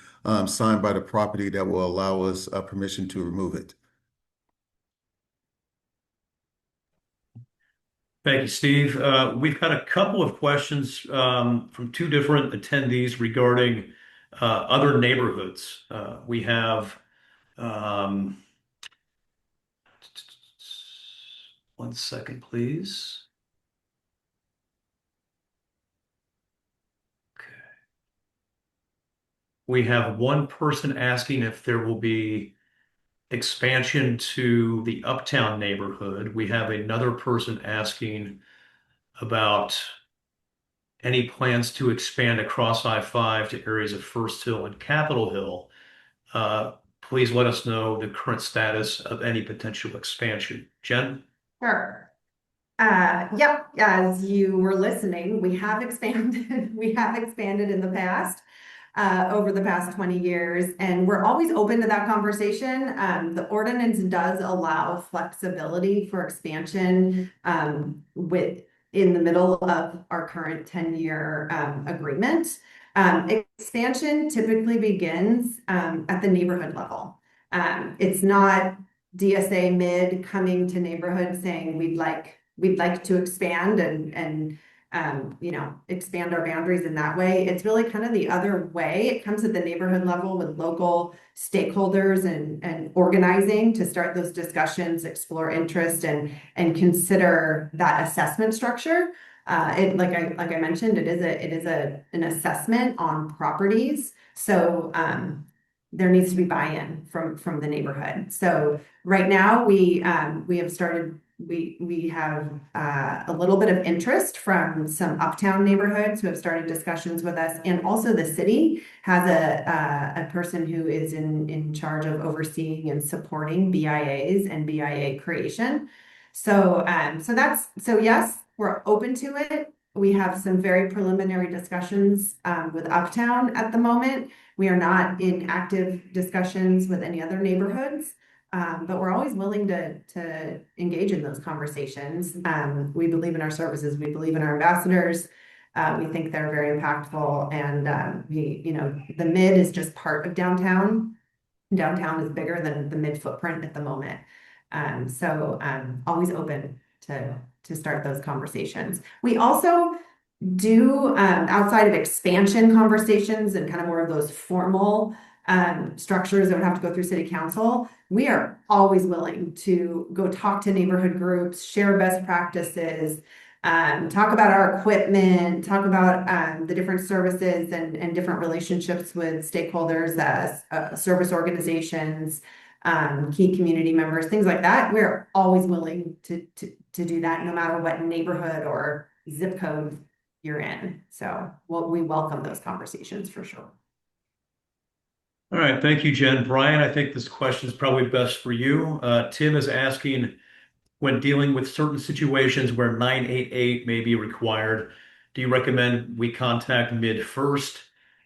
signed by the property that will allow us permission to remove it. Thank you, Steve. We've got a couple of questions from two different attendees regarding other neighborhoods. We have one second, please. Okay. We have one person asking if there will be expansion to the Uptown neighborhood. We have another person asking about any plans to expand across I-5 to areas of First Hill and Capitol Hill. Please let us know the current status of any potential expansion. Jen? Sure. Yep, as you were listening, we have expanded. We have expanded in the past, over the past 20 years, and we're always open to that conversation. The ordinance does allow flexibility for expansion in the middle of our current 10-year agreement. Expansion typically begins at the neighborhood level. It's not DSA mid coming to neighborhoods saying we'd like to expand and expand our boundaries in that way. It's really kind of the other way. It comes at the neighborhood level with local stakeholders and organizing to start those discussions, explore interest, and consider that assessment structure. Like I mentioned, it is an assessment on properties. So there needs to be buy-in from the neighborhood. So right now we have started. We have a little bit of interest from some Uptown neighborhoods who have started discussions with us, and also the city has a person who is in charge of overseeing and supporting BIAs and BIA creation. So yes, we're open to it. We have some very preliminary discussions with Uptown at the moment. We are not in active discussions with any other neighborhoods, but we're always willing to engage in those conversations. We believe in our services. We believe in our ambassadors. We think they're very impactful, and the mid is just part of downtown. Downtown is bigger than the mid footprint at the moment. So always open to start those conversations. We also do outside of expansion conversations and kind of more of those formal structures that would have to go through city council. We are always willing to go talk to neighborhood groups, share best practices, talk about our equipment, talk about the different services and different relationships with stakeholders, service organizations, key community members, things like that. We're always willing to do that, no matter what neighborhood or zip code you're in. So we welcome those conversations for sure. All right, thank you, Jen. Brian, I think this question is probably best for you. Tim is asking, when dealing with certain situations where 988 may be required, do you recommend we contact MID first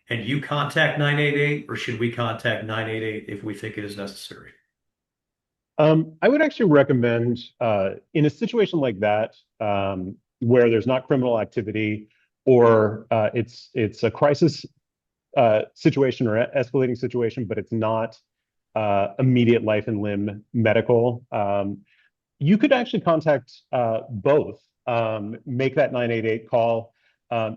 and you contact 988, or should we contact 988 if we think it is necessary? I would actually recommend in a situation like that, where there's not criminal activity or it's a crisis situation or escalating situation, but it's not immediate life and limb medical. You could actually contact both, make that 988 call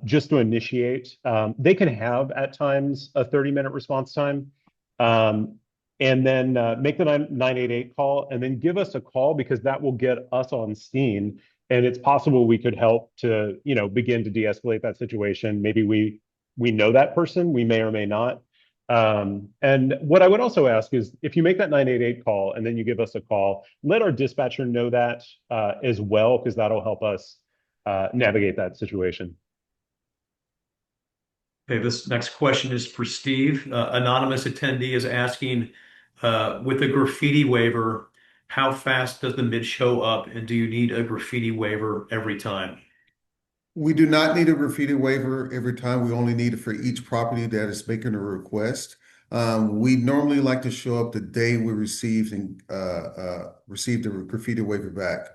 just to initiate. They can have at times a 30-minute response time, and then make the 988 call and then give us a call, because that will get us on scene. And it's possible we could help to, begin to de-escalate that situation. Maybe we know that person, we may or may not. And what I would also ask is, if you make that 988 call and then you give us a call, let our dispatcher know that as well, because that'll help us navigate that situation. Okay, this next question is for Steve. Anonymous attendee is asking, with a graffiti waiver, how fast does the MID show up, and do you need a graffiti waiver every time? We do not need a graffiti waiver every time. We only need it for each property that is making a request. We normally like to show up the day we received the graffiti waiver back.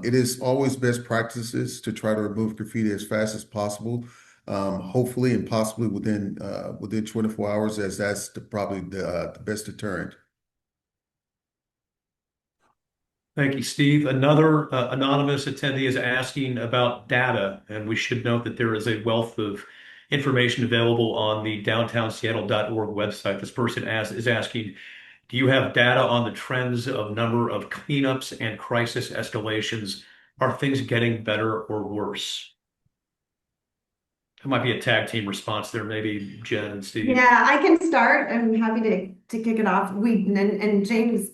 It is always best practices to try to remove graffiti as fast as possible. Hopefully and possibly within 24 hours, as that's probably the best deterrent. Thank you, Steve. Another anonymous attendee is asking about data, and we should note that there is a wealth of information available on the downtownseattle.org website. This person is asking, do you have data on the trends of number of cleanups and crisis escalations? Are things getting better or worse? It might be a tag team response there, maybe Jen and Steve. Yeah, I can start. I'm happy to kick it off. And James,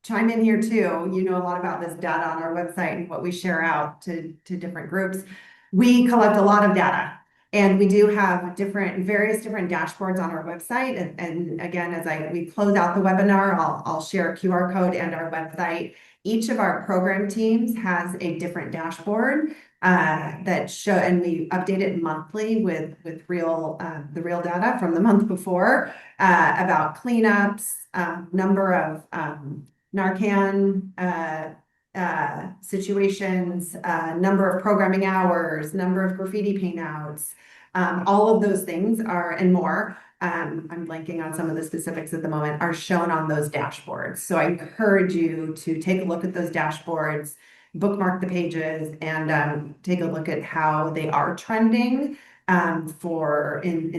chime in here too. You know a lot about this data on our website and what we share out to different groups. We collect a lot of data, and we do have various different dashboards on our website. And again, as we close out the webinar, I'll share a QR code and our website. Each of our program teams has a different dashboard that show, and we update it monthly with the real data from the month before about cleanups, number of Narcan situations, number of programming hours, number of graffiti paintouts, all of those things and more. I'm blanking on some of the specifics at the moment, are shown on those dashboards. So I encourage you to take a look at those dashboards, bookmark the pages, and take a look at how they are trending in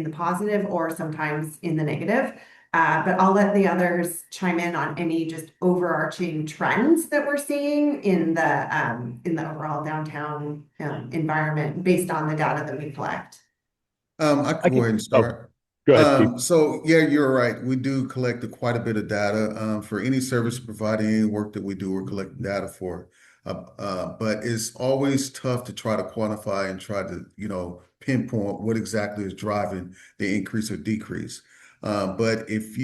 the positive or sometimes in the negative. But I'll let the others chime in on any just overarching trends that we're seeing in the overall downtown environment based on the data that we collect. I can go ahead and start. Go ahead, Steve. So yeah, you're right. We do collect quite a bit of data for any service providing, any work that we do. We're collecting data for, but it's always tough to try to quantify and try to pinpoint what exactly is driving the increase or decrease. But if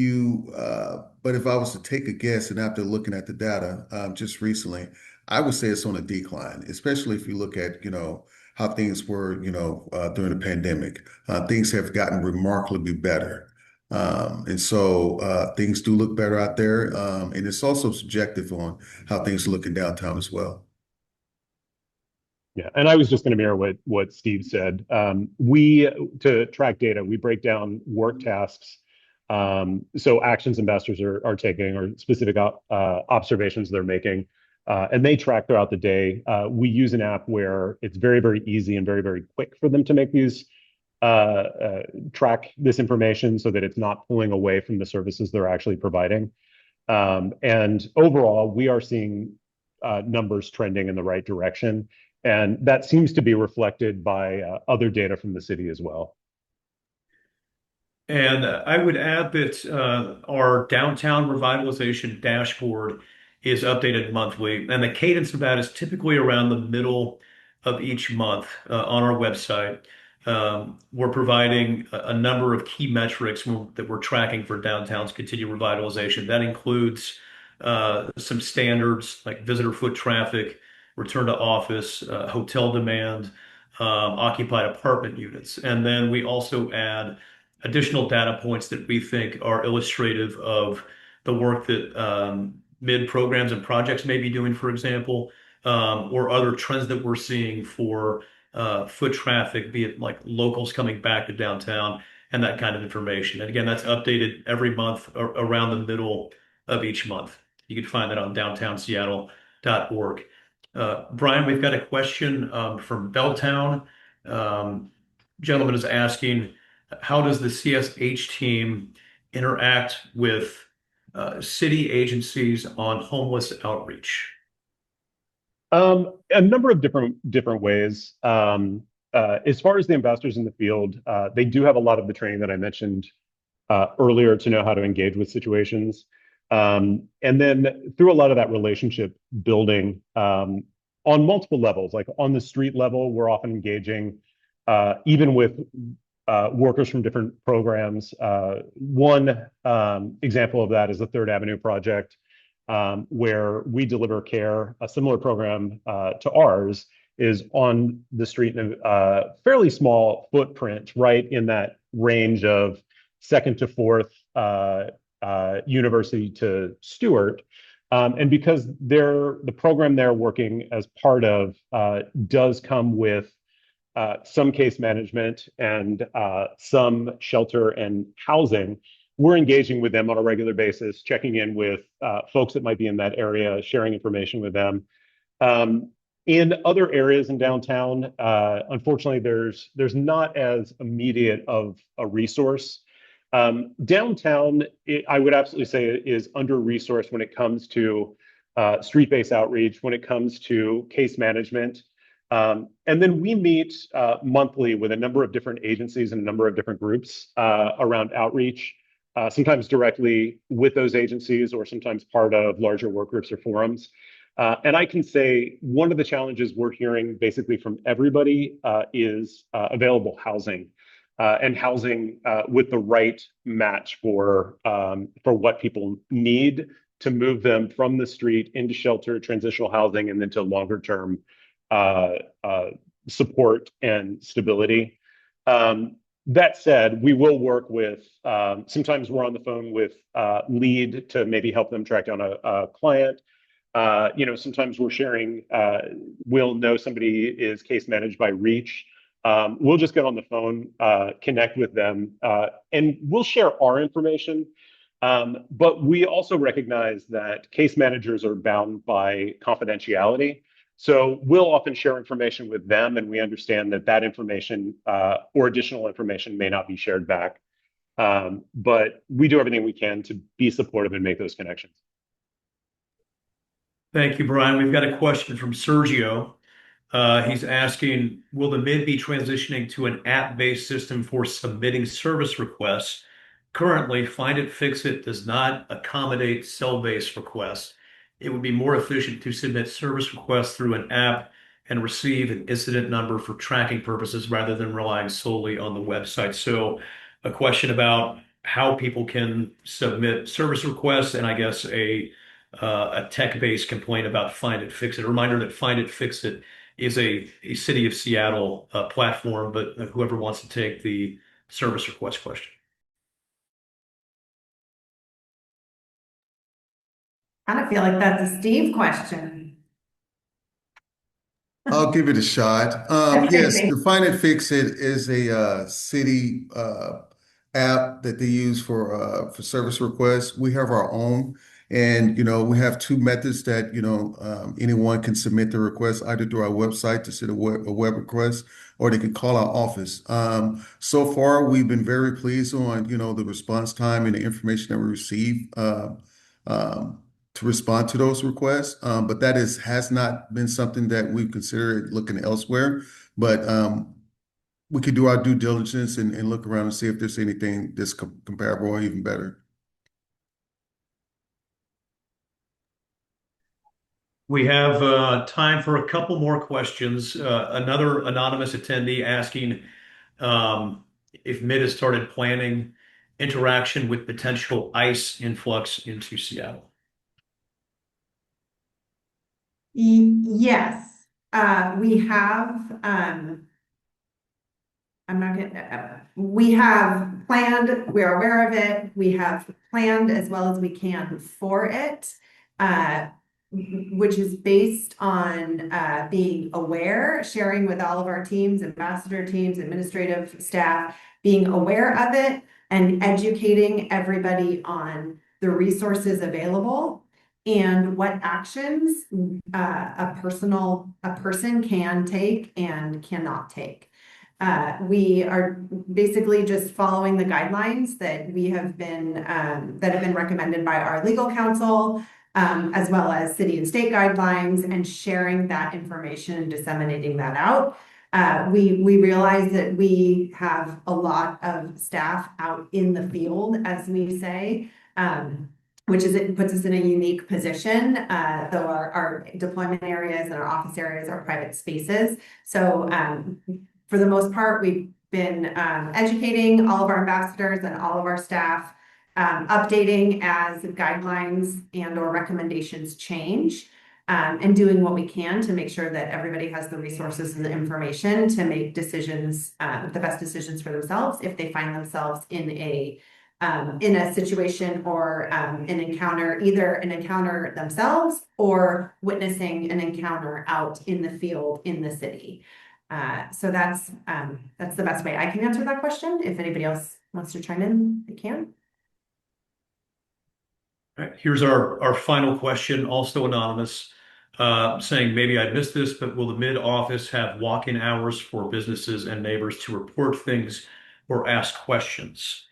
I was to take a guess, and after looking at the data just recently, I would say it's on a decline, especially if you look at, how things were, during the pandemic. Things have gotten remarkably better. And so things do look better out there. And it's also subjective on how things look in downtown as well. Yeah, and I was just going to mirror what Steve said. We to track data, we break down work tasks. So actions investors are taking or specific observations they're making, and they track throughout the day. We use an app where it's very, very easy and very, very quick for them to make these track this information so that it's not pulling away from the services they're actually providing. And overall, we are seeing numbers trending in the right direction. And that seems to be reflected by other data from the city as well. And I would add that our downtown revitalization dashboard is updated monthly, and the cadence of that is typically around the middle of each month on our website. We're providing a number of key metrics that we're tracking for downtown's continued revitalization. That includes some standards like visitor foot traffic, return to office, hotel demand, occupied apartment units. And then we also add additional data points that we think are illustrative of the work that mid programs and projects may be doing, for example, or other trends that we're seeing for foot traffic, be it like locals coming back to downtown and that kind of information. And again, that's updated every month around the middle of each month. You can find that on downtownseattle.org. Brian, we've got a question from Belltown. Gentleman is asking, how does the CSH team interact with city agencies on homeless outreach? A number of different ways. As far as the investors in the field, they do have a lot of the training that I mentioned earlier to know how to engage with situations. And then through a lot of that relationship building on multiple levels, like on the street level, we're often engaging even with workers from different programs. One example of that is the Third Avenue project, where we deliver care. A similar program to ours is on the street in a fairly small footprint, right in that range of Second to Fourth, University to Stewart. And because the program they're working as part of does come with some case management and some shelter and housing, we're engaging with them on a regular basis, checking in with folks that might be in that area, sharing information with them. In other areas in downtown, unfortunately, there's not as immediate of a resource. Downtown, I would absolutely say, is under-resourced when it comes to street-based outreach, when it comes to case management. And then we meet monthly with a number of different agencies and a number of different groups around outreach, sometimes directly with those agencies or sometimes part of larger work groups or forums. And I can say one of the challenges we're hearing basically from everybody is available housing. And housing with the right match for what people need to move them from the street into shelter, transitional housing, and then to longer term support and stability. That said, we will work with, sometimes we're on the phone with lead to maybe help them track down a client. Sometimes we're sharing, we'll know somebody is case managed by Reach. We'll just get on the phone, connect with them, and we'll share our information. But we also recognize that case managers are bound by confidentiality. So we'll often share information with them, and we understand that information or additional information may not be shared back. But we do everything we can to be supportive and make those connections. Thank you, Brian. We've got a question from Sergio. He's asking, will the MID be transitioning to an app-based system for submitting service requests? Currently, Find It, Fix It does not accommodate cell-based requests. It would be more efficient to submit service requests through an app and receive an incident number for tracking purposes rather than relying solely on the website. So a question about how people can submit service requests and I guess a a tech-based complaint about Find It, Fix It. A reminder that Find It, Fix It is a City of Seattle platform, but whoever wants to take the service request question. I kind of feel like that's a Steve question. I'll give it a shot. Okay, Yes, the thanks. Find and Fix It is a city app that they use for service requests. We have our own, and we have two methods that anyone can submit the request either through our website to send a web request, or they can call our office. So far, we've been very pleased on the response time and the information that we receive. Um, to respond to those requests. But that has not been something that we've considered looking elsewhere. But we could do our due diligence and look around and see if there's anything that's comparable or even better. We have time for a couple more questions. Another anonymous attendee asking if MID has started planning interaction with potential ICE influx into Seattle. Yes, we have, I'm not gonna, we have planned, we're aware of it, we have planned as well as we can for it, which is based on being aware, sharing with all of our teams, ambassador teams, administrative staff, being aware of it and educating everybody on the resources available and what actions a person can take and cannot take. We are basically just following the guidelines that we have been that have been recommended by our legal counsel, as well as city and state guidelines, and sharing that information and disseminating that out. We realize that we have a lot of staff out in the field, as we say, which is it puts us in a unique position, though our deployment areas and our office areas are private spaces. So for the most part, we've been educating all of our ambassadors and all of our staff, updating as guidelines and or recommendations change, and doing what we can to make sure that everybody has the resources and the information to make decisions, the best decisions for themselves if they find themselves in a situation or an encounter, either an encounter themselves or witnessing an encounter out in the field in the city. So that's the best way I can answer that question. If anybody else wants to chime in, they can. All right, here's our final question, also anonymous, saying maybe I missed this, but will the MID office have walk-in hours for businesses and neighbors to report things or ask questions?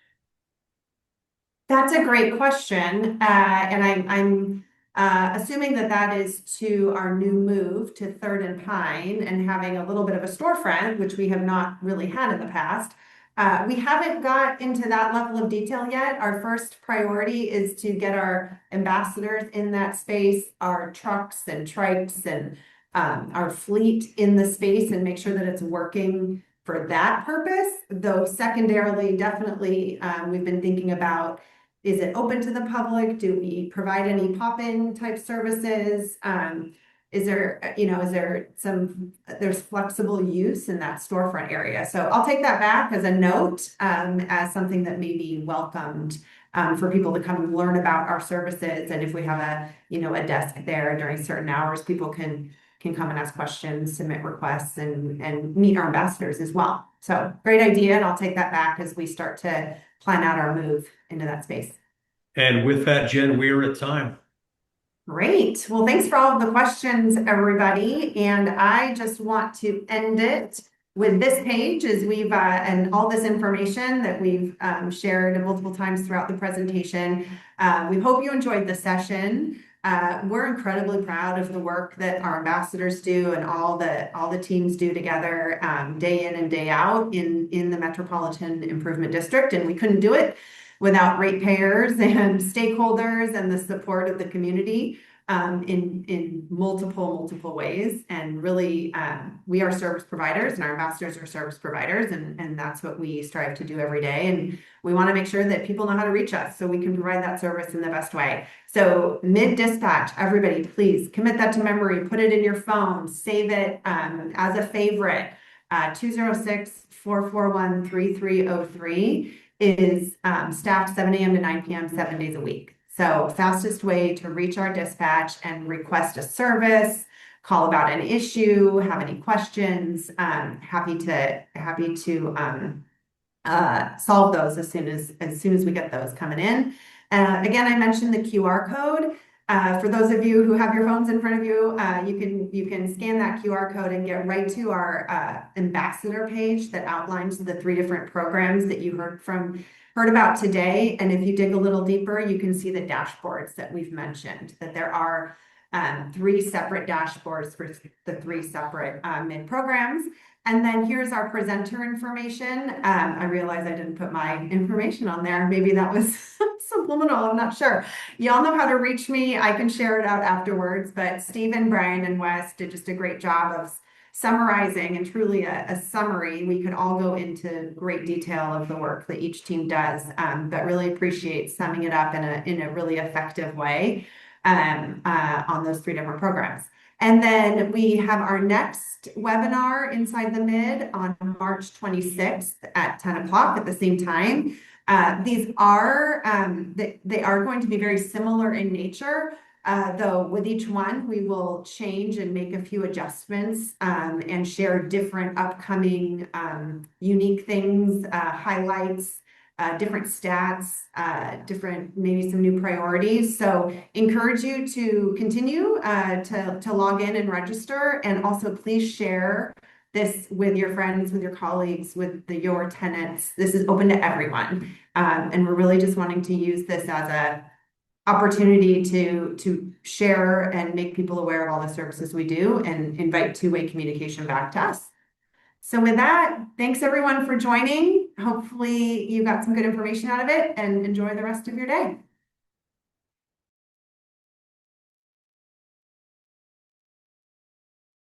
That's a great question, and I'm assuming that is to our new move to Third and Pine and having a little bit of a storefront, which we have not really had in the past. We haven't got into that level of detail yet. Our first priority is to get our ambassadors in that space, our trucks and trikes and our fleet in the space, and make sure that it's working for that purpose. Though secondarily, definitely, we've been thinking about, is it open to the public? Do we provide any pop-in type services? Is there there's flexible use in that storefront area? So I'll take that back as a note, as something that may be welcomed for people to come and learn about our services. And if we have a desk there during certain hours, people can come and ask questions, submit requests, and meet our ambassadors as well. So great idea, and I'll take that back as we start to plan out our move into that space. And with that, Jen, we are at time. Great. Well, thanks for all of the questions, everybody. And I just want to end it with this page as we've and all this information that we've shared multiple times throughout the presentation. We hope you enjoyed the session. We're incredibly proud of the work that our ambassadors do and all the teams do together day in and day out in the Metropolitan Improvement District, and we couldn't do it without ratepayers and stakeholders and the support of the community. in multiple ways. And really, we are service providers and our ambassadors are service providers. And that's what we strive to do every day. And we want to make sure that people know how to reach us so we can provide that service in the best way. So mid-dispatch, everybody, please commit that to memory, put it in your phone, save it as a favorite. 206-441-3303 is staffed 7 a.m. to 9 p.m. 7 days a week. So fastest way to reach our dispatch and request a service, call about an issue, have any questions, happy to solve those as soon as we get those coming in. Again, I mentioned the QR code. For those of you who have your phones in front of you, you can scan that QR code and get right to our ambassador page that outlines the 3 different programs that you heard about today. And if you dig a little deeper, you can see the dashboards that we've mentioned, that there are 3 separate dashboards for the 3 separate mid programs. And then here's our presenter information. I realize I didn't put my information on there. Maybe that was subliminal, I'm not sure. Y'all know how to reach me. I can share it out afterwards, but Stephen, Brian, and Wes did just a great job of summarizing, and truly a summary. We could all go into great detail of the work that each team does, but really appreciate summing it up in a really effective way on those 3 different programs. And then we have our next webinar Inside the Mid on March 26th at 10 o'clock at the same time. These are, they are going to be very similar in nature, though with each one we will change and make a few adjustments and share different upcoming unique things, highlights, different stats, different, maybe some new priorities. So encourage you to continue to log in and register, and also please share this with your friends, with your colleagues, with your tenants. This is open to everyone. And we're really just wanting to use this as a opportunity to share and make people aware of all the services we do and invite 2-way communication back to us. So with that, thanks everyone for joining. Hopefully you got some good information out of it, and enjoy the rest of your day.